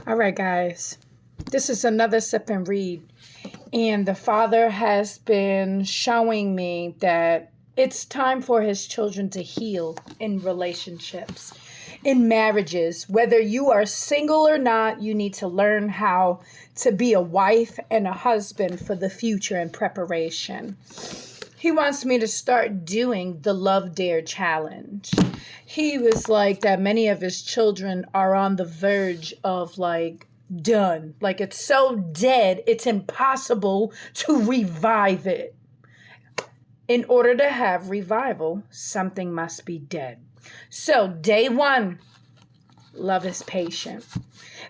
All right, guys. This is another sip and read. And the Father has been showing me that it's time for his children to heal in relationships, in marriages. Whether you are single or not, you need to learn how to be a wife and a husband for the future in preparation. He wants me to start doing the Love Dare challenge. He was like that many of his children are on the verge of done. Like it's so dead, it's impossible to revive it. In order to have revival, something must be dead. So, day one, love is patient.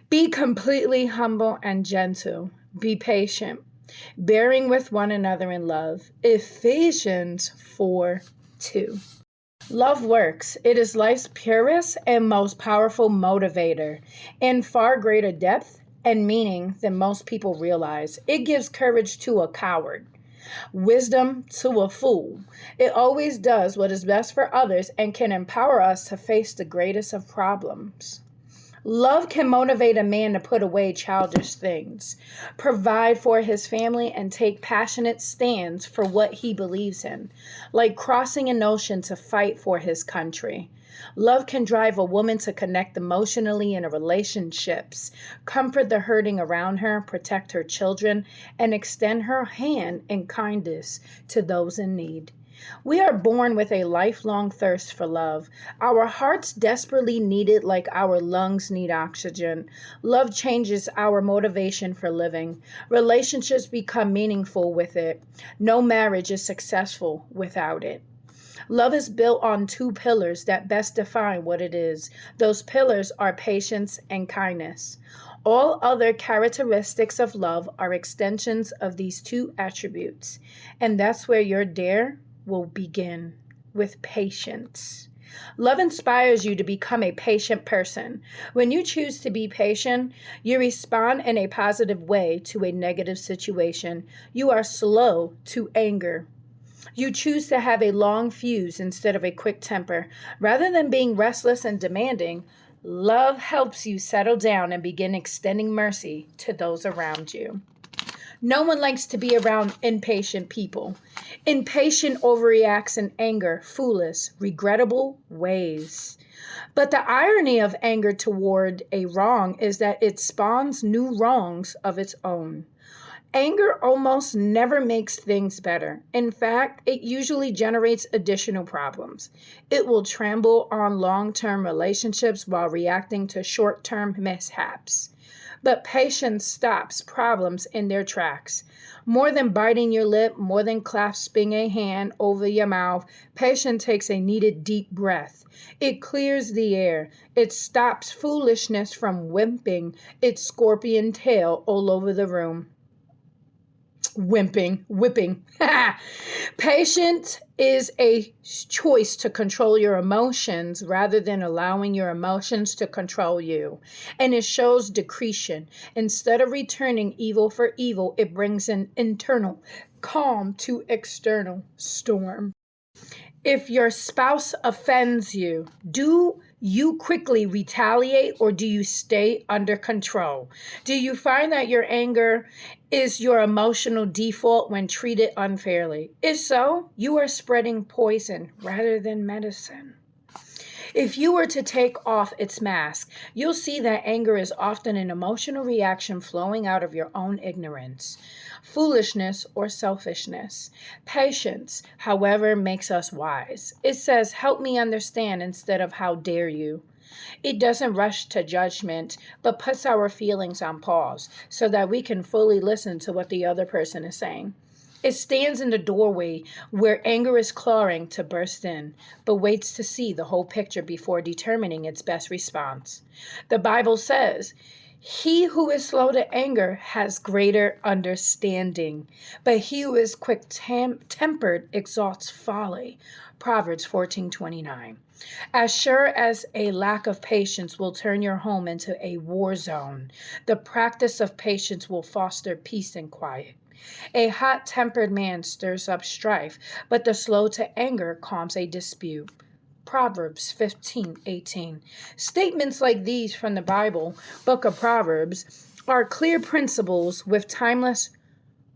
Be completely humble and gentle. Be patient, bearing with one another in love. Ephesians 4:2. Love works. It is life's purest and most powerful motivator in far greater depth and meaning than most people realize. It gives courage to a coward, wisdom to a fool. It always does what is best for others and can empower us to face the greatest of problems. Love can motivate a man to put away childish things, provide for his family, and take passionate stands for what he believes in, like crossing an ocean to fight for his country. Love can drive a woman to connect emotionally in relationships, comfort the hurting around her, protect her children, and extend her hand in kindness to those in need. We are born with a lifelong thirst for love. Our hearts desperately need it like our lungs need oxygen. Love changes our motivation for living. Relationships become meaningful with it. No marriage is successful without it. Love is built on two pillars that best define what it is. Those pillars are patience and kindness. All other characteristics of love are extensions of these two attributes. And that's where your dare will begin, with patience. Love inspires you to become a patient person. When you choose to be patient, you respond in a positive way to a negative situation. You are slow to anger. You choose to have a long fuse instead of a quick temper. Rather than being restless and demanding, love helps you settle down and begin extending mercy to those around you. No one likes to be around impatient people. Impatient overreacts in anger, foolish, regrettable ways. But the irony of anger toward a wrong is that it spawns new wrongs of its own. Anger almost never makes things better. In fact, it usually generates additional problems. It will trample on long-term relationships while reacting to short-term mishaps. But patience stops problems in their tracks. More than biting your lip, more than clasping a hand over your mouth, patience takes a needed deep breath. It clears the air. It stops foolishness from whipping its scorpion tail all over the room. Whipping. Patient is a choice to control your emotions rather than allowing your emotions to control you. And it shows discretion. Instead of returning evil for evil, it brings an internal calm to external storm. If your spouse offends you, do you quickly retaliate or do you stay under control? Do you find that your anger is your emotional default when treated unfairly? If so, you are spreading poison rather than medicine. If you were to take off its mask, you'll see that anger is often an emotional reaction flowing out of your own ignorance, foolishness, or selfishness. Patience, however, makes us wise. It says, "Help me understand," instead of "How dare you." It doesn't rush to judgment, but puts our feelings on pause so that we can fully listen to what the other person is saying. It stands in the doorway where anger is clawing to burst in, but waits to see the whole picture before determining its best response. The Bible says, "He who is slow to anger has greater understanding, but he who is quick-tempered exalts folly." Proverbs 14:29. As sure as a lack of patience will turn your home into a war zone, the practice of patience will foster peace and quiet. A hot-tempered man stirs up strife, but the slow to anger calms a dispute. Proverbs 15:18. Statements like these from the Bible, book of Proverbs, are clear principles with timeless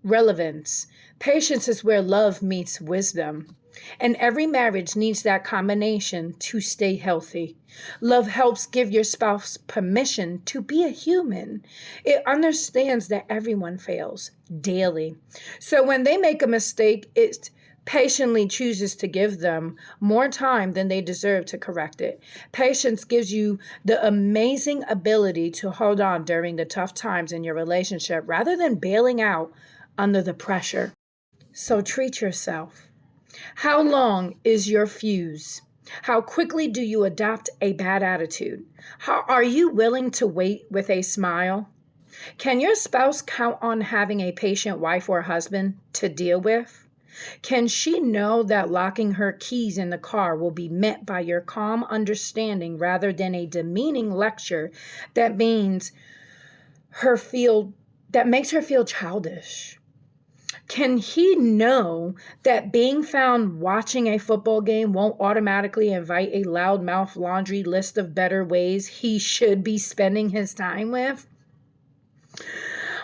relevance. Patience is where love meets wisdom. And every marriage needs that combination to stay healthy. Love helps give your spouse permission to be a human. It understands that everyone fails daily. So when they make a mistake, it patiently chooses to give them more time than they deserve to correct it. Patience gives you the amazing ability to hold on during the tough times in your relationship rather than bailing out under the pressure. So treat yourself. How long is your fuse? How quickly do you adopt a bad attitude? How are you willing to wait with a smile? Can your spouse count on having a patient wife or husband to deal with? Can she know that locking her keys in the car will be met by your calm understanding rather than a demeaning lecture that makes her feel childish? Can he know that being found watching a football game won't automatically invite a loudmouth laundry list of better ways he should be spending his time with?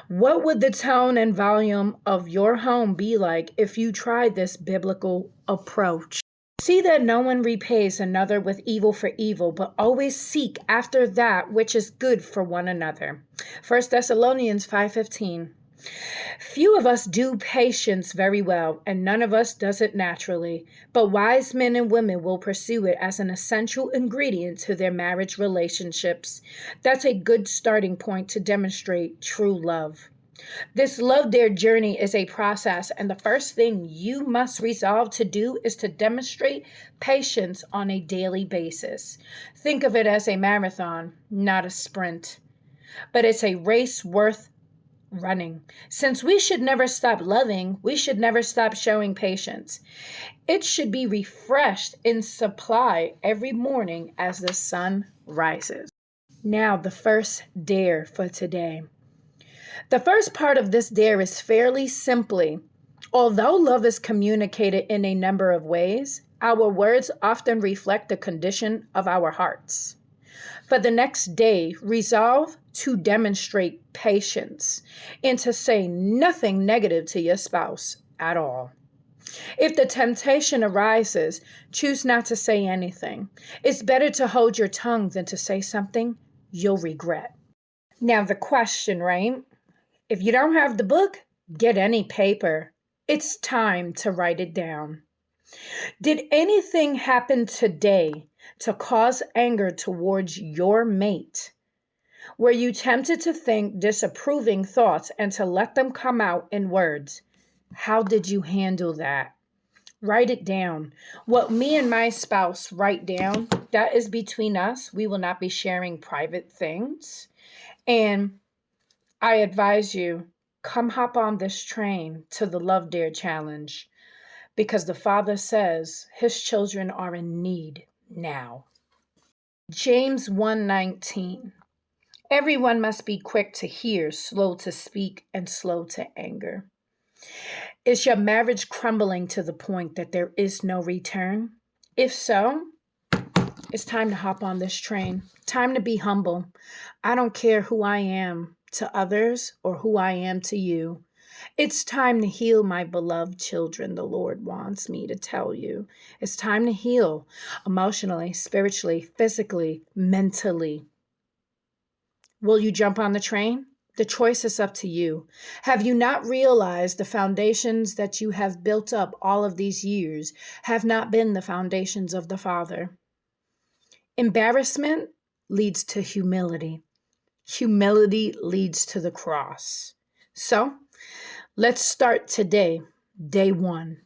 What would the tone and volume of your home be like if you tried this biblical approach? See that no one repays another with evil for evil, but always seek after that which is good for one another. 1 Thessalonians 5:15. Few of us do patience very well, and none of us does it naturally, but wise men and women will pursue it as an essential ingredient to their marriage relationships. That's a good starting point to demonstrate true love. This Love Dare journey is a process, and the first thing you must resolve to do is to demonstrate patience on a daily basis. Think of it as a marathon, not a sprint, but it's a race worth running. Since we should never stop loving, we should never stop showing patience. It should be refreshed in supply every morning as the sun rises. Now, the first dare for today. The first part of this dare is fairly simply, although love is communicated in a number of ways, our words often reflect the condition of our hearts. For the next day, resolve to demonstrate patience and to say nothing negative to your spouse at all. If the temptation arises, choose not to say anything. It's better to hold your tongue than to say something you'll regret. Now, the question, right? If you don't have the book, get any paper. It's time to write it down. Did anything happen today to cause anger towards your mate? Were you tempted to think disapproving thoughts and to let them come out in words? How did you handle that? Write it down. What me and my spouse write down, that is between us. We will not be sharing private things. And I advise you, come hop on this train to the Love Dare Challenge, because the Father says his children are in need now. James 1:19. Everyone must be quick to hear, slow to speak, and slow to anger. Is your marriage crumbling to the point that there is no return? If so, it's time to hop on this train. Time to be humble. I don't care who I am to others or who I am to you. It's time to heal, my beloved children, the Lord wants me to tell you. It's time to heal emotionally, spiritually, physically, mentally. Will you jump on the train? The choice is up to you. Have you not realized the foundations that you have built up all of these years have not been the foundations of the Father? Embarrassment leads to humility. Humility leads to the cross. So, let's start today, day one.